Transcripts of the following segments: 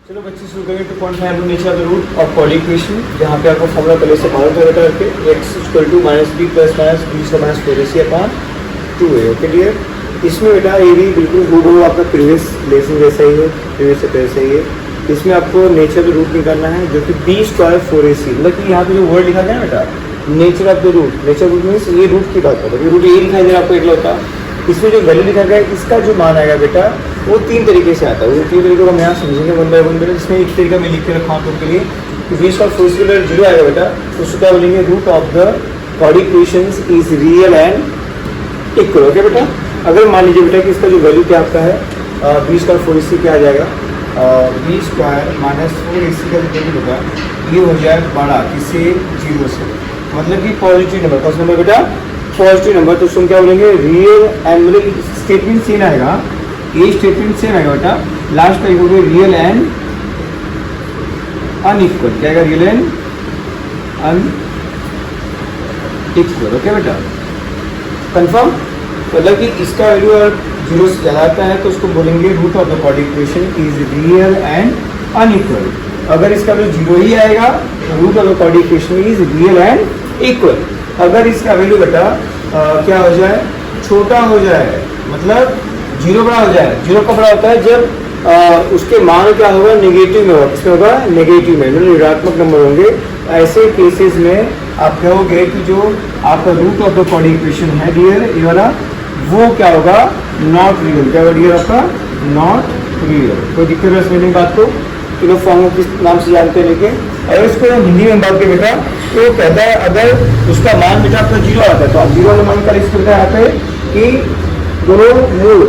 चलो बच्चे शुरू करेंगे 2.5 nature of the root of quadratic equation, जहाँ पे आपको फॉर्मूला पहले से मालूम है बेटा करके x equal to minus b plus minus b से minus 4ac upon 2a। Okay dear, इसमें बेटा ये भी बिल्कुल हूबहू आपका प्रीवियस लेसन जैसा ही है, प्रीवियस से जैसा ही है। इसमें आपको नेचर ऑफ द रूट निकालना है जो कि b स्क्वायर 4ac, मतलब कि यहाँ पे जो वर्ड लिखा गया है बेटा nature of the root, nature root means ये रूट की बात करता है, रूट ये दिखाई दे रहा है आपको एक लौटा। इसमें जो वैल्यू लिखा गया है इसका जो मान आएगा बेटा वो 3 तरीके से आता है। वो 3 तरीके को हम यहाँ समझेंगे वन बाय वन बेटा। जिसमें एक तरीका मैं लिख के रखा हूँ आप लोग के लिए कि बी स्क्वायर 4ac जीरो आएगा बेटा, तो उसको क्या बोलेंगे root of the quadratic equations is real and equal. Okay बेटा, अगर मान लीजिए बेटा कि इसका जो वैल्यू क्या आपका है बी स्क्वायर 4ac क्या आ जाएगा, बी स्क्वायर माइनस 4ac का जो वैल्यू होगा ये हो जाए बड़ा किससे, 0 से, मतलब कि पॉजिटिव नंबर। कौन सा नंबर बेटा, पॉजिटिव नंबर। तो उसको क्या बोलेंगे रियल एंड, मतलब स्टेटमेंट सेम आएगा, ये स्टेटमेंट सेम आएगा बेटा। लास्ट का हो गया रियल एंड अनइक्वल, क्या आएगा रियल एंड अनइक्वल। ओके बेटा, कंफर्म, मतलब कि इसका वैल्यू अगर 0 से ज़्यादा आता है तो उसको बोलेंगे root of the quadratic equation is real and unequal. अगर इसका वैल्यू 0 ही आएगा तो root of the quadratic equation is real and equal. अगर इसका वैल्यू बेटा क्या हो जाए, छोटा हो जाए, मतलब 0 बड़ा हो जाए। 0 कब बड़ा होता है, जब उसके मान क्या होगा नेगेटिव में होगा, किसमें होगा नेगेटिव में, मतलब ऋणात्मक नंबर होंगे। ऐसे केसेस में आप कहोगे कि जो आपका root of the quadratic equation है डियर ये वाला, वो क्या होगा नॉट रियल। क्या होगा डियर आपका नॉट रियल। कोई दिक्कत है समझने की बात को, तीनों फॉर्म किस नाम से जानते हैं। लेकिन अगर इसको हम हिंदी में बात करें बेटा तो कहता है अगर उसका मान बेटा आपका 0 आता है तो आप 0 वाला मान का लिख सकते हैं यहाँ पे कि दोनों मूल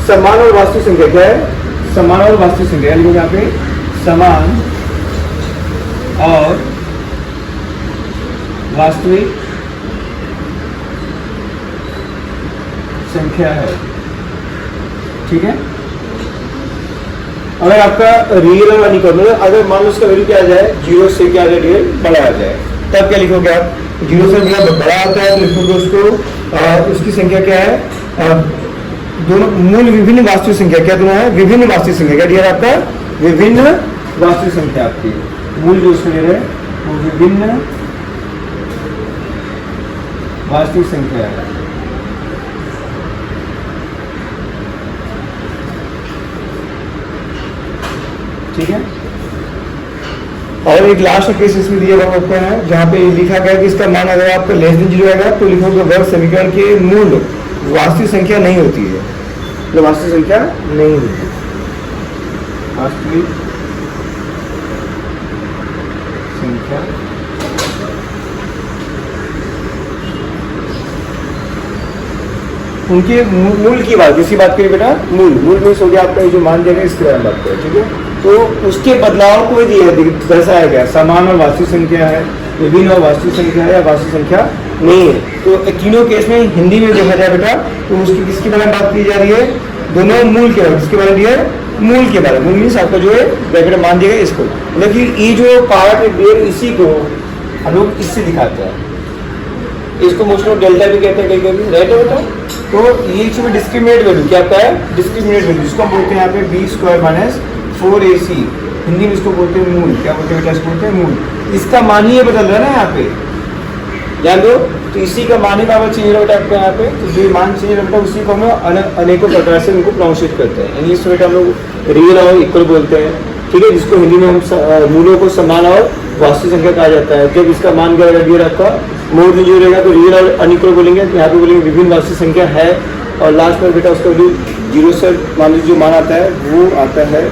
समान और वास्तविक संख्या, क्या है समान और वास्तविक संख्या, लिखो यहाँ पे समान और वास्तविक संख्या है। ठीक है, अगर आपका रियल और अनइक्वल, मतलब अगर मान लो उसका वैल्यू क्या आ जाए 0 से क्या आ जाए बड़ा आ जाए, तब क्या लिखोगे आप, 0 से बड़ा आता है तो लिखोगे उसको उसकी संख्या क्या है, दोनों मूल विभिन्न वास्तविक संख्या, क्या दोनों है विभिन्न वास्तविक संख्या, क्या दिया आपका विभिन्न वास्तविक संख्या, आपकी मूल जो उसमें ले रहे वो विभिन्न वास्तविक संख्या है। ठीक है, और एक लास्ट केस इसमें दिया हुआ है जहाँ पे लिखा गया कि इसका मान अगर आपका लेस देन 0 आएगा तो लिखोगे वर्ग समीकरण के मूल वास्तविक संख्या नहीं होती है, तो वास्तविक संख्या नहीं होती, वास्तविक संख्या उनके मूल की बात, किसी बात करिए बेटा मूल, मूल मीन्स हो गया आपका जो मान दिया गया इसके बारे में बात करें। ठीक है, तो उसके बदलाव को दिया दर्शाया गया समान और वास्तविक संख्या है, विभिन्न और वास्तविक संख्या है या वास्तविक संख्या नहीं है। तो तीनों केस में हिंदी में देखा जाए बेटा तो उसकी किसके बारे में बात की जा रही है, दोनों मूल के बारे में, किसके बारे में है मूल के बारे में। मूल मीन्स आपका जो है ब्रैकेट मान दिया गया इसको, मतलब कि ये जो पार्ट है इसी को हम लोग इससे दिखाते हैं, इसको मोस्टली डेल्टा भी कहते हैं कहीं कभी, राइट है बेटा। तो ये इसमें डिस्क्रिमिनेट वैल्यू क्या आता है, डिस्क्रिमिनेट वैल्यू जिसको हम बोलते हैं यहाँ पे B square minus 4ac, Hindi में इसको बोलते हैं मूल, क्या बोलते हैं बेटा इसको बोलते हैं मूल। इसका मान ही ये बदल रहा है ना यहाँ पे, ध्यान दो, तो इसी का मान ही बाबा चेंज रहा बेटा आपका यहाँ पे, तो जो मान चेंज रहा बेटा उसी को हम अनेकों प्रकार से उनको प्रोनाउंसिएट करते हैं। इंग्लिश में बेटा हम लोग रियल और इक्वल बोलते हैं, ठीक है, जिसको हिंदी में हम मूलों को समान और वास्तविक संख्या कहा जाता है। जब इसका मान क्या रहेगा आपका मोर देन 0 रहेगा तो रियल और अनइक्वल बोलेंगे, यहाँ पे बोलेंगे विभिन्न वास्तविक संख्या है, और लास्ट में बेटा उसका वैल्यू 0 से मान लीजिए जो मान आता है वो आता है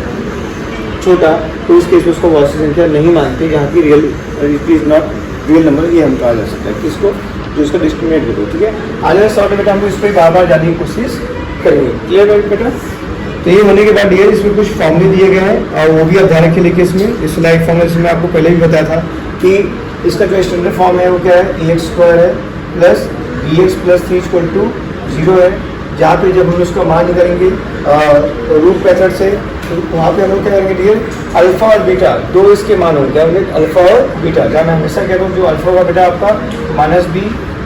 छोटा, तो इस केस में उसको वास्तविक संख्या नहीं मानते, जहाँ की real it is not real number, ये हम कहा जा सकता है किसको, जो इसका डिस्क्रिमिनेट वैल्यू। ठीक है, आगे शॉर्ट में बेटा हम इस पर बार बार जाने की कोशिश करेंगे। क्लियर है बेटा। तो ये होने के बाद ये इसमें कुछ फॉर्मूले दिए गए हैं और वो भी आप ध्यान रखिए लिखिए इसमें, इस लाइक फॉर्मूले जिसमें आपको पहले भी बताया था कि इसका जो स्टैंडर्ड फॉर्म है वो क्या है एक्स स्क्वायर है plus b x plus 3 equal to 0 है, जहाँ पे जब हम उसका मान निकालेंगे रूट मेथड से तो वहाँ पे हम लोग क्या करेंगे डियर अल्फा और बीटा दो इसके मान होंगे, क्या होंगे अल्फा और बीटा, जहाँ मैं हमेशा कहता हूँ जो अल्फा होगा बेटा आपका minus b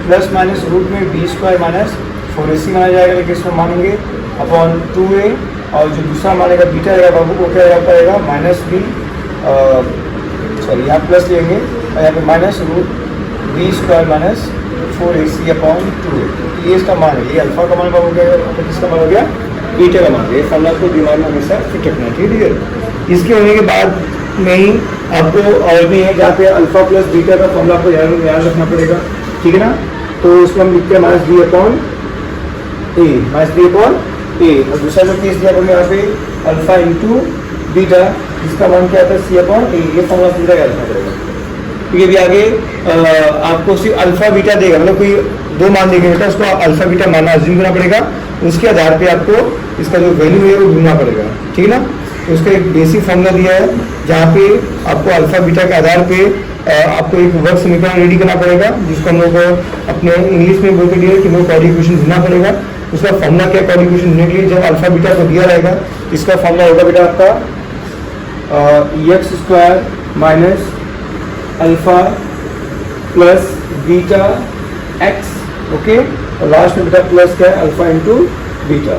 plus minus root में बी स्क्वायर माइनस 4ac माना जाएगा, लेकिन इसमें मानेंगे अपॉन 2a और जो दूसरा मान का बीटा रहेगा बाबू वो क्या रहता रहेगा माइनस बी, सॉरी यहाँ प्लस लेंगे और यहाँ पे minus root b square minus 4ac/2a। ये इसका मान है, ये अल्फा का मान बाबू क्या है, किसका मान हो गया, बीटा का मान। ये फॉर्मूला को दिमाग में हमेशा फिट रखना, ठीक है। इसके होने के बाद में ही आपको और भी है जहाँ पे अल्फा प्लस बीटा का फॉर्मूला आपको याद रखना पड़ेगा, ठीक है ना। तो उसको हम लिखते हैं माइनस बी अपॉन ए, और दूसरा जो केस दिया यहाँ पे अल्फा इंटू बीटा, जिसका मान क्या आता है c/a। ये फॉर्मूला पूरा याद रखना पड़ेगा, क्योंकि अभी आगे आपको सिर्फ अल्फा बीटा देगा, मतलब कोई दो मान देंगे बेटा, उसको अल्फा बीटा मानना अज्यूम करना पड़ेगा, उसके आधार पे आपको इसका जो वैल्यू है वो ढूंढना पड़ेगा, ठीक है ना। तो उसका एक बेसिक फॉर्मूला दिया है जहाँ पे आपको अल्फा बीटा के आधार पे आपको एक वर्ग समीकरण रेडी करना पड़ेगा, जिसको हम लोग अपने इंग्लिश में बोल के दिया है कि वो क्वाड्रेटिक इक्वेशन ढूंढना पड़ेगा। उसका फॉर्मूला क्या, क्वाड्रेटिक इक्वेशन ढूंढने के लिए जब अल्फा बीटा को दिया रहेगा, इसका फॉर्मूला होगा बेटा आपका x² minus alpha plus beta x, okay. और लास्ट में बेटा प्लस क्या है, alpha into beta.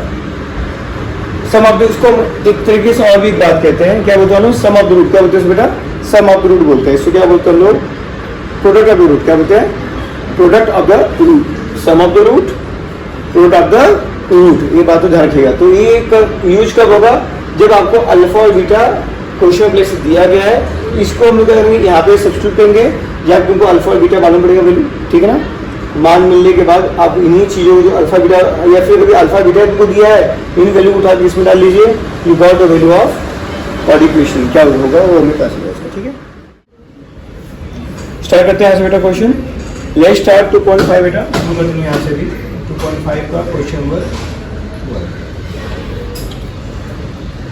Sum of the, इसको एक तरीके से और भी एक बात कहते हैं, क्या बोलते हैं लोग, सम ऑफ द रूट। क्या बोलते हैं बेटा, सम ऑफ द रूट बोलते हैं इसको। क्या बोलते हैं लोग, प्रोडक्ट ऑफ द रूट। क्या बोलते हैं, product of the root, sum of the root, product of the root. ये बात तो ध्यान रखिएगा। तो ये यूज कब होगा, जब आपको अल्फा और बीटा क्वेश्चन प्लेस दिया गया है, इसको हम लोग यहाँ पे सब्स्टिट्यूट करेंगे, या तुमको अल्फा और बीटा मालूम पड़ेगा वैल्यू, ठीक है ना। मान मिलने के बाद आप इन्हीं चीज़ों को जो अल्फा बीटा या फिर कभी अल्फा बीटा को दिया है, इन वैल्यू को उठा के इसमें डाल लीजिए, you got the value of quadratic equation. क्या होगा वो हमें पता चलेगा इसका, ठीक है। स्टार्ट करते हैं यहाँ से बेटा क्वेश्चन। लेट्स स्टार्ट 2.5 बेटा, हम कंटिन्यू यहाँ से भी 2.5 का क्वेश्चन नंबर 1।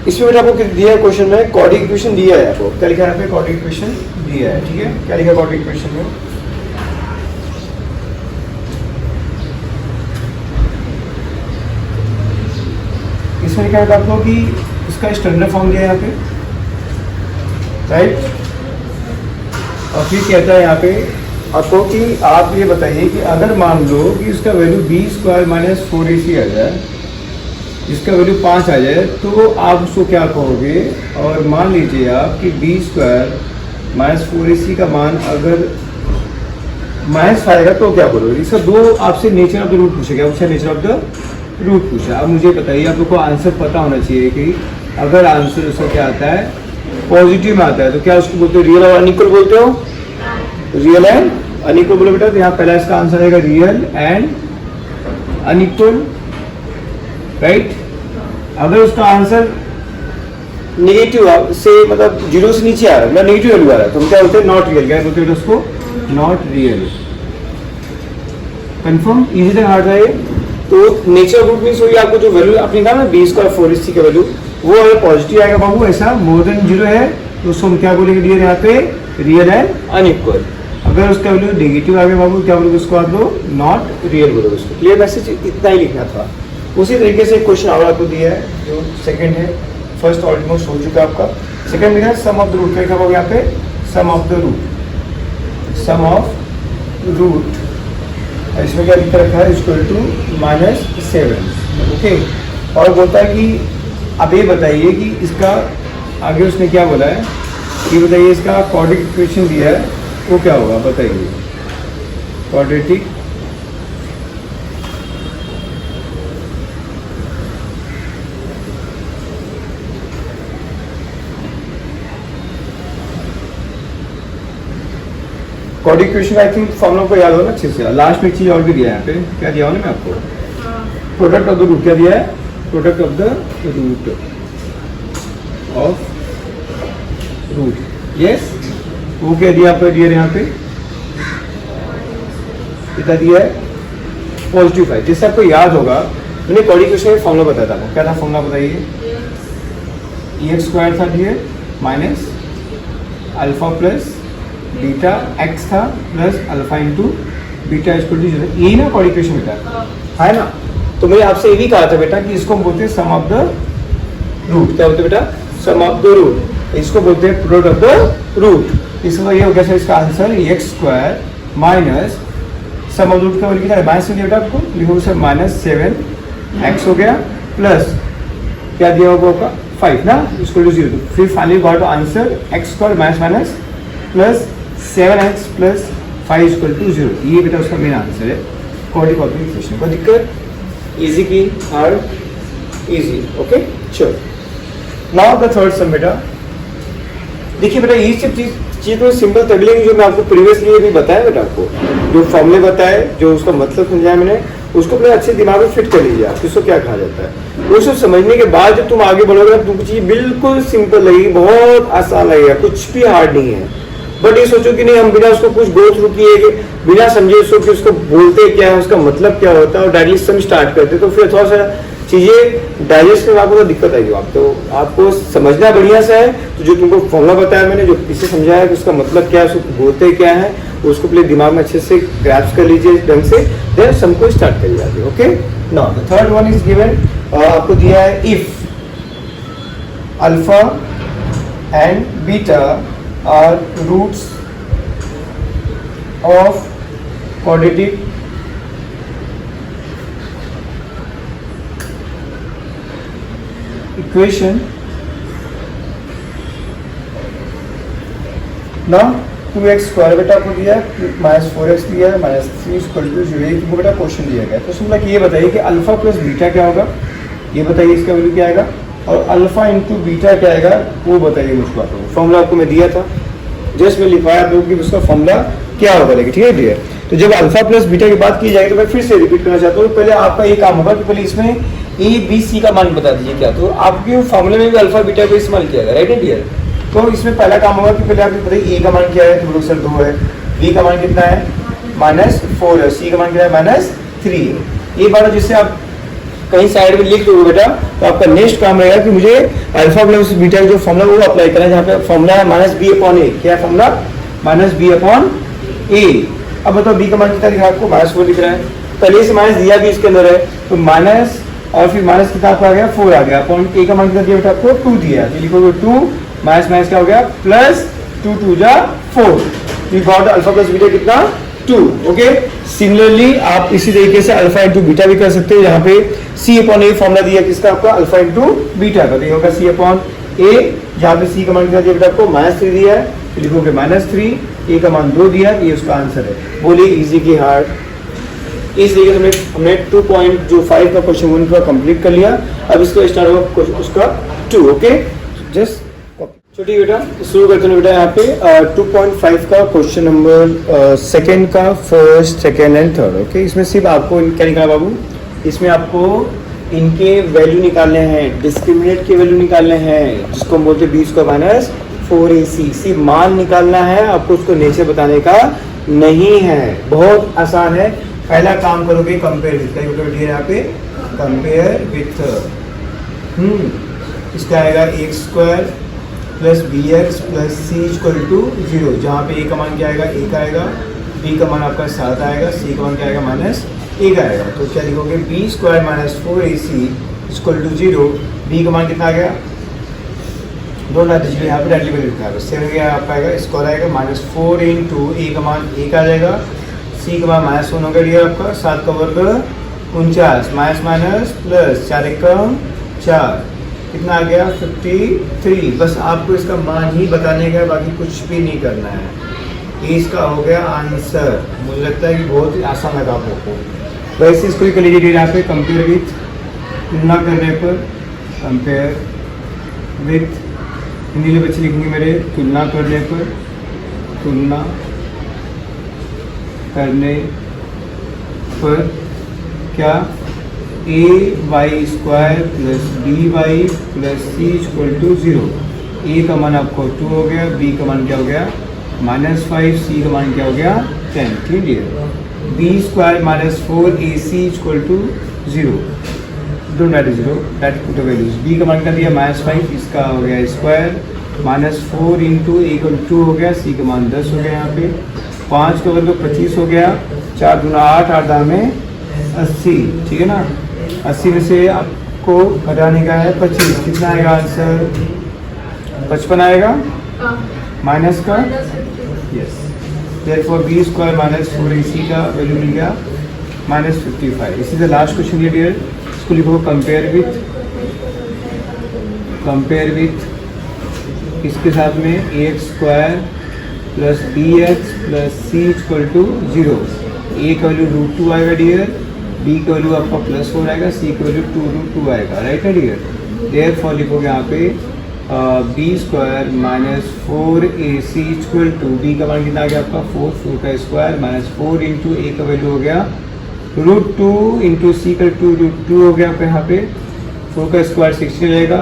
इसमें बेटा आपको दिया है क्वेश्चन में क्वाड्रेटिक इक्वेशन दिया है, आपको क्या लिखा है यहाँ पे, क्वाड्रेटिक इक्वेशन दिया है, ठीक है। क्या लिखा है क्वाड्रेटिक इक्वेशन में, इसमें क्या है आपको कि इसका स्टैंडर्ड फॉर्म दिया है यहाँ पे, राइट। और फिर कहता है यहाँ पे आपको कि आप ये बताइए कि अगर मान लो कि इसका वैल्यू b² माइनस 4ac आ जाए, इसका वैल्यू 5 आ जाए, तो आप उसको क्या कहोगे। और मान लीजिए आप कि b² माइनस 4ac का मान अगर -5 आएगा तो क्या बोलोगे। इसका दो आपसे नेचर ऑफ द रूट पूछेगा, उसका नेचर ऑफ द रूट पूछा। अब मुझे बताइए, आप लोग को आंसर पता होना चाहिए कि अगर आंसर उसका क्या आता है, पॉजिटिव में आता है, तो क्या उसको बोलते हो, रियल और अनइक्वल बोलते हो, रियल एंड अनइक्वल बोलो बेटा। तो यहाँ पहला इसका आंसर आएगा रियल एंड अनइक्वल, राइट। अगर उसका आंसर नेगेटिव से, मतलब 0 से नीचे आ रहा है, मतलब नेगेटिव वैल्यू आ रहा है, तो हम क्या बोलते हैं, नॉट रियल। क्या बोलते हैं उसको, नॉट रियल। कंफर्म, इजी तक हार्ड है। तो नेचर रूट मीन्स वही आपको जो वैल्यू आपने कहा ना b² 4ac का वैल्यू, वो अगर पॉजिटिव आएगा बाबू, ऐसा मोर देन 0 है, तो उसको हम क्या बोलेंगे डियर यहाँ पे, रियल एंड अनइक्वल। अगर उसका वैल्यू नेगेटिव आ गया बाबू, क्या बोलोगे उसको, आप लोग नॉट रियल बोलोगे उसको। क्लियर मैसेज, इतना ही लिखना था। उसी तरीके से क्वेश्चन और आपको दिया है, जो सेकंड है, फर्स्ट ऑलमोस्ट हो चुका आपका, सेकंड में सम ऑफ द रूट। क्या होगा यहाँ पे, sum of the root, sum of root, इसमें क्या लिखा रखा है, इक्वल टू -7, ओके। और बोलता है कि अब ये बताइए कि इसका आगे उसने क्या बोला है, ये बताइए इसका क्वाड्रेटिक इक्वेशन दिया है, वो क्या होगा बताइए, quadratic quadratic equation I think formula को याद हो ना अच्छे से। लास्ट में एक चीज और भी दिया है यहाँ पे, क्या दिया हो ना मैं आपको, प्रोडक्ट ऑफ द रूट। क्या दिया है, product of the root of root, yes. वो क्या दिया आपको डियर यहाँ पे, कितना दिया है, पॉजिटिव 5। जैसे आपको याद होगा, मैंने क्वाड्रेटिक इक्वेशन में फॉर्मूला बताया था, क्या था फॉर्मूला बताइए, x² था dear minus alpha plus beta x था plus alpha into beta equal to 0। यही ना क्वाड्रेटिक इक्वेशन बेटा, है ना। तो मैंने आपसे ये भी कहा था बेटा कि इसको हम बोलते हैं सम ऑफ द रूट। क्या बोलते हैं बेटा, सम ऑफ द रूट। इसको बोलते हैं प्रोडक्ट ऑफ द रूट। इसका ये हो गया सर, इसका answer x² minus sum of the root का वैल्यू कितना है, माइनस में बेटा आपको लिखोगे सर -7x हो गया, प्लस क्या दिया होगा आपका 5 ना, इक्वल टू 0। फिर finally got answer x square minus plus 7x plus 5 equal to 0। ये बेटा उसका मेन आंसर है क्वाड्रेटिक इक्वेशन। कोई दिक्कत? इजी की हार्ड? इजी। ओके चलो नाउ द थर्ड सम बेटा। देखिए बेटा ये सब चीज तो सिंपल तभी लगी जो मैं आपको प्रीवियसली भी बताया बेटा, आपको जो फॉर्मूले बताए, जो उसका मतलब समझाया मैंने, उसको अपने अच्छे दिमाग में फिट कर लीजिए आप, किसको क्या कहा जाता है। वो सब समझने के बाद जब तुम आगे बढ़ोगे तुमको चीज बिल्कुल सिंपल लगेगी, बहुत आसान लगेगा, कुछ भी हार्ड नहीं है। बट ये सोचो कि नहीं हम बिना उसको कुछ गो थ्रू किए, बिना समझे उसको कि उसको बोलते क्या है, उसका मतलब क्या होता है, और डायरेक्टली सम स्टार्ट करते तो फिर थोड़ा सा चीजें डाइजेस्ट करने में आपको दिक्कत आएगी। आप तो आपको समझना बढ़िया से है, तो जो तुमको फॉर्मूला बताया मैंने, जो पीछे समझाया कि उसका मतलब क्या है, उसको बोलते क्या है, उसको पहले दिमाग में अच्छे से ग्रैस्प कर लीजिए ढंग से, देन सम को स्टार्ट कर लीजिए। Okay now the third one is given, आपको दिया है if alpha and beta are roots of quadratic equation ना 2x स्क्वायर बेटा आपको दिया है, माइनस 4x दिया है, माइनस 3 इक्वल टू 0। ये बेटा क्वेश्चन दिया गया है। तो सिंपल ये बताइए कि अल्फा प्लस बीटा क्या होगा, ये बताइए इसका वैल्यू क्या आएगा, और अल्फा इंटू बीटा क्या आएगा वो बताइए मुझको। आप फॉर्मूला आपको मैं दिया था, जस्ट मैं लिखवाया आपको कि उसका फॉर्मूला क्या होगा, लेकिन ठीक है डियर। तो जब अल्फा प्लस बीटा की बात की जाएगी तो मैं फिर से रिपीट करना चाहता हूँ, पहले आपका ये काम होगा कि पहले इसमें ए बी सी का मान बता दीजिए क्या, तो आपके फॉर्मूले में भी अल्फा बीटा को इस्तेमाल किया गया, राइट डियर। तो इसमें पहला काम होगा कि पहले आपको बताइए ए का मान क्या है, तो सर 2 है, बी का मान कितना है -4 है, सी का मान क्या है -3 है। ये बात जिससे आप कहीं साइड में लिख दोगे बेटा, तो आपका नेक्स्ट काम रहेगा कि मुझे अल्फा प्लस बीटा का जो फॉर्मूला वो अप्लाई करना है, जहाँ पे फॉर्मूला है -b/a। क्या है फॉर्मूला? -b/a। अब बताओ बी का मान कितना दिखा आपको, -4 दिख रहा है, पहले से माइनस दिया भी इसके अंदर है, तो माइनस और फिर माइनस कितना आपको आ गया 4 आ गया, अपॉन ए का मान कितना दिया बेटा आपको 2 दिया, तो लिखोगे 2 माइनस माइनस क्या हो गया प्लस 2 2 जा 4। You got alpha plus beta कितना 2। ओके सिमिलरली आप इसी तरीके से अल्फा इंटू बीटा भी कर सकते हैं, यहाँ पे सी अपॉन ए फॉर्मूला दिया किसका आपका अल्फा इंटू बीटा का, तो होगा सी अपॉन ए, जहाँ पे सी का मान कितना दिया बेटा आपको -3 दिया है, तो लिखोगे -3, ए का मान 2 दिया, ये उसका आंसर है। बोलिए इजी की हार्ड? इस तरीके से हमने 2.5 का क्वेश्चन 1 पूरा कंप्लीट कर लिया। अब इसको स्टार्ट होगा उसका 2। ओके जस्ट छोटी बेटा शुरू करते हैं बेटा यहाँ पे 2.5 का क्वेश्चन नंबर सेकंड का first second and third. Okay इसमें सिर्फ आपको क्या निकाला बाबू, इसमें आपको इनके वैल्यू निकालने हैं, डिस्क्रिमिनेंट के वैल्यू निकालने हैं, जिसको हम बोलते हैं b स्क्वायर माइनस 4ac। सिर्फ मान निकालना है, आपको उसको नेचर बताने का नहीं है, बहुत आसान है। पहला काम करोगे कंपेयर विथ, यहाँ पे कंपेयर विथ इसका आएगा x square plus bx plus c equal to 0, जहाँ पे a का मान क्या आएगा 1 आएगा, b का मान आपका 7 आएगा, c का मान क्या आएगा -1 आएगा। तो क्या लिखोगे b square minus 4ac equal to 0, b का मान कितना आ गया 2 ना डिजिट, यहाँ पे डायरेक्टली वैल्यू लिखा है 7 गया, आपका आएगा स्क्वायर आएगा -4 इंटू a का मान 1 आ जाएगा, c का मान -1 होगा डियर आपका, 7 का वर्ग 49 माइनस माइनस प्लस 4 एकम 4 कितना आ गया 53। बस आपको इसका मान ही बताने का, बाकी कुछ भी नहीं करना है, ये इसका हो गया आंसर। मुझे लगता है कि बहुत ही आसान लगा आपको। वैसे इसको ही कर लीजिए यहाँ पे कंपेयर विथ, तुलना करने पर, कंपेयर विथ हिंदी में बच्चे लिखेंगे मेरे, तुलना करने पर, तुलना करने पर क्या a y square plus b y plus c equal to 0। A का मान आपको 2 हो गया, बी का मान क्या हो गया -5, सी का मान क्या हो गया 10। ठीक है, B square minus 4ac equal to 0, don't write 0, that put the values. B का मान क्या दिया -5, इसका हो गया स्क्वायर, -4 इंटू ए इक्वल 2 हो गया, सी का मान 10 हो गया, यहाँ पे 5 का वर्ग 25 हो गया, 4 दूना 8, 8 दाम में 80। ठीक है ना, 80 में से आपको घटाने का है 25, कितना आएगा आंसर 55 आएगा माइनस का, yes, therefore B square minus 4ac का वैल्यू मिल गया -55। इसी से लास्ट क्वेश्चन ये डियर, इसको लिखो कंपेयर विथ कंपेयर विथ इसके साथ में ax² plus bx plus c equal to 0। a का वैल्यू √2 आएगा डियर, b का वैल्यू आपका +4 आएगा, c का वैल्यू 2√2 आएगा, राइट है डियर। देयरफॉर लिखोगे यहाँ पे b² minus 4ac equal to, b का मान कितना आ गया आपका 4 का स्क्वायर माइनस 4 इंटू a का वैल्यू हो गया √2 इंटू c का √2 हो गया आपका यहाँ पे 4 का स्क्वायर 16 रहेगा।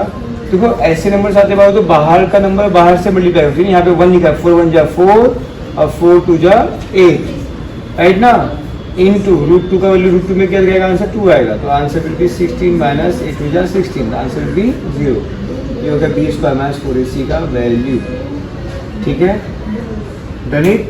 देखो ऐसे नंबर आते बाबू तो बाहर का नंबर बाहर से मल्टीप्लाई होती है, यहाँ पे 1 लिखा है, 4 1 जा 4 और 4 2 जा 8, राइट ना, इनटू √2 का वैल्यू √2 में क्या जाएगा आंसर 2 आएगा, तो आंसर विल बी 16 माइनस 8 2 जा 16, आंसर विल बी 0। ये होगा b² माइनस 4ac का वैल्यू, ठीक है, डन इट।